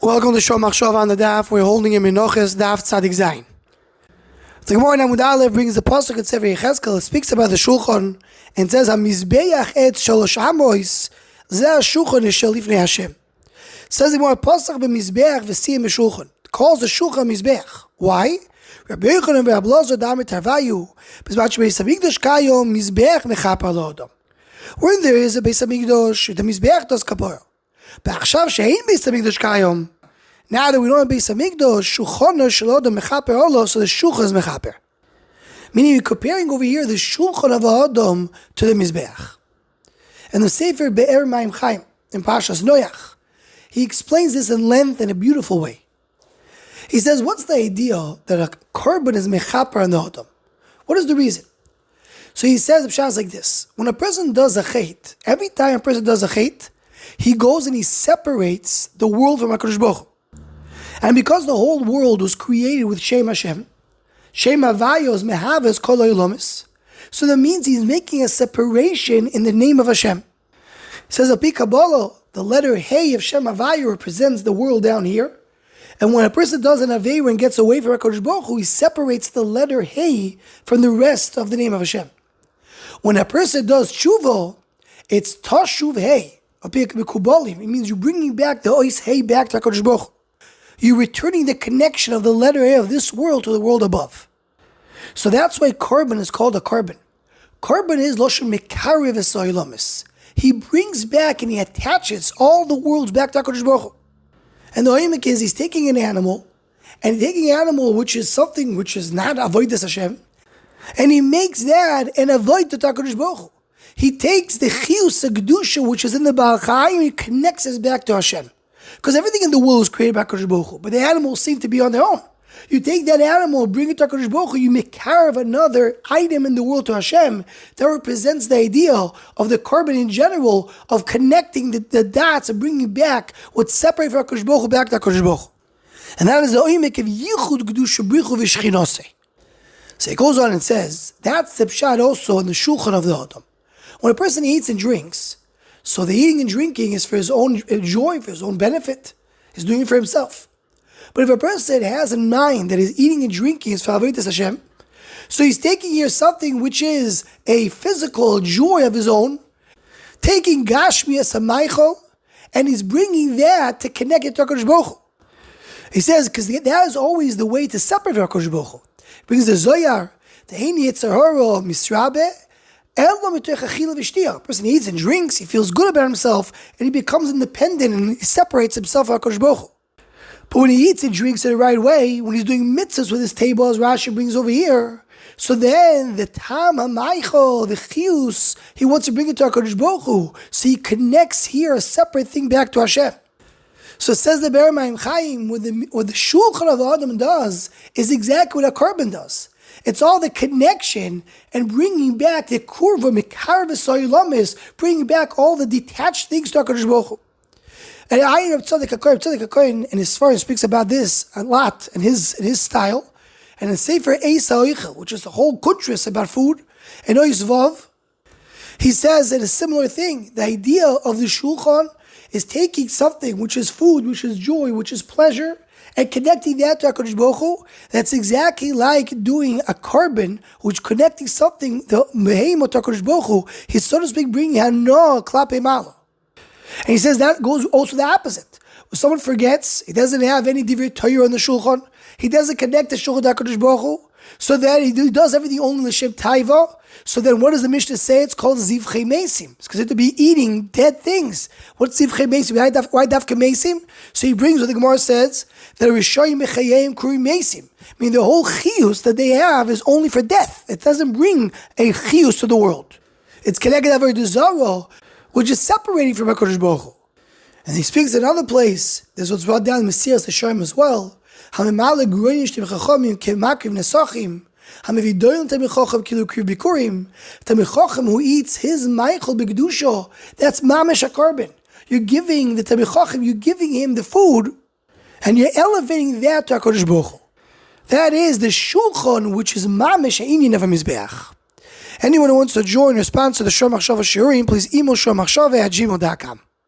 Welcome to Shom Machshav on the Daf. We're holding in Menachos, Daf Tzadik Zayin. The Gemara in Amud Aleph brings the pasuk at Sefer Yechezkel. It speaks about the Shulchan and says, "Mizbeach et shalosh hamois zeh Shulchan shel lifnei Hashem." Says the Gemara, pasuk b'Mizbeach v'siyim b'Shulchan. Calls the Shulchan Mizbeach. Why? Rabbi Yochanan and Rabbi Elazar damer tarvayu b'zman shebeis hamikdash kayom Mizbeach mechaper lo'odam. When there is a Beis Hamikdash, the Mizbeach does kapara. But עכשיו שאין Beis Hamikdash kayom, now that we don't have Beis Hamikdash, Shulchan shel Adam mechaper olo, so the Shulchan is mechaper. Meaning we're comparing over here the Shulchan of Adam to the Mizbeach. And the Sefer Be'er Mayim Chaim in Parshas Noach, he explains this in length in a beautiful way. He says, what's the idea that a Korban is mechaper on the Adam? What is the reason? So he says, the pshat is like this: when a person does a chait, every time a person does a chait, he goes and he separates the world from HaKadosh Baruch Hu. And because the whole world was created with Shem Hashem, Shem Havayos Mehaves Kol Ha'olamis, so that means he's making a separation in the name of Hashem. He says, Al Pi Kabbalah, the letter Hey of Shem Havayos represents the world down here. And when a person does an Aveira and gets away from HaKadosh Baruch Hu, he separates the letter Hey from the rest of the name of Hashem. When a person does tshuva, it's Tashuv Hey. It means you're bringing back the Ois Hey back to HaKadosh Baruch Hu. You're returning the connection of the letter A of this world to the world above. So that's why Korban is called a Korban. Korban is Loshen Mekarev Esoilamis. He brings back and he attaches all the worlds back to HaKadosh Baruch Hu. And the oimik is he's taking an animal, and taking an animal which is something which is not Avodas Hashem, and he makes that an Avodah to HaKadosh Baruch Hu. He takes the Chiyus Kedusha which is in the Baal Chaim and he connects us back to Hashem. Because everything in the world is created by HaKadosh Baruch Hu, but the animals seem to be on their own. You take that animal, bring it to HaKadosh Baruch Hu, you make carve another item in the world to Hashem that represents the idea of the Korban in general, of connecting the dots and bringing back what's separate from HaKadosh Baruch Hu back to HaKadosh Baruch Hu. And that is the oimek of Yichud Kedusha Brichu V'Shchinose. So it goes on and says, that's the pshat also in the Shulchan of the Adam. When a person eats and drinks, so the eating and drinking is for his own joy, for his own benefit. He's doing it for himself. But if a person has in mind that his eating and drinking is for Avodas Hashem, so he's taking here something which is a physical joy of his own, taking Gashmi as a Meichel, and he's bringing that to connect it to HaKadosh Baruch Hu. He says, because that is always the way to separate HaKadosh Baruch Hu. He brings the Zoyar, the Heini Yitzhahara of Misrabe, a person eats and drinks, he feels good about himself, and he becomes independent and he separates himself from HaKadosh Baruch Hu. But when he eats and drinks in the right way, when he's doing mitzvahs with his table, as Rashi brings over here, so then the Tam HaMaichel, the Chiyus, he wants to bring it to HaKadosh Baruch Hu, so he connects here a separate thing back to Hashem. So it says the Be'er Mayim Chaim, what the Shulchan of the Adam does is exactly what a Korban does. It's all the connection and bringing back the kurva mekarev esoilamis, bringing back all the detached things to HaKadosh Baruch Hu. And I Reb Tzaddik HaKohen in his Sfarim speaks about this a lot in his style, and in Sefer Eis HaOichel, which is the whole kuntris about food, and Ois Vav, he says that a similar thing. The idea of the Shulchan is taking something which is food, which is joy, which is pleasure, and connecting that to HaKadosh Baruch Hu. That's exactly like doing a Korban, which connecting something, the Mehemot to HaKadosh Baruch Hu, he's so to speak bringing Hano Klape Malo. And he says that goes also the opposite. When someone forgets, he doesn't have any Divrei Torah on the Shulchan, he doesn't connect the Shulchan to HaKadosh Baruch Hu, so that he does everything only L'Shem Taiva. So then what does the Mishnah say? It's called Zivchei Mesim. It's because to be eating dead things. What's Zivchei Mesim? Why Dafka Mesim? So he brings what the Gemara says, that Rishayim Mechayim Kuri Mesim. I mean, the whole chiyus that they have is only for death. It doesn't bring a chiyus to the world. It's connected to Avodah Zarah, which is separating from HaKadosh Baruch Hu. And he speaks in another place, there's what's brought down in Mesilas Yesharim as well, HaMemale Groinish Tim Chachomim Kemakriv Nesachim, HaMevidoyim Tamei Chacham Kilu Kriv Bikurim, Tamei Chacham who eats his Meichel B'Kedusha, that's Mamesh HaKorban. You're giving the Tamei Chacham, you're giving him the food, and you're elevating that to HaKadosh Baruch Hu. That is the Shulchan, which is Mamesh Ha'inyan of a Mizbeach. Anyone who wants to join or sponsor the Shom Machshava Shiurim, please email shommachshava@gmail.com.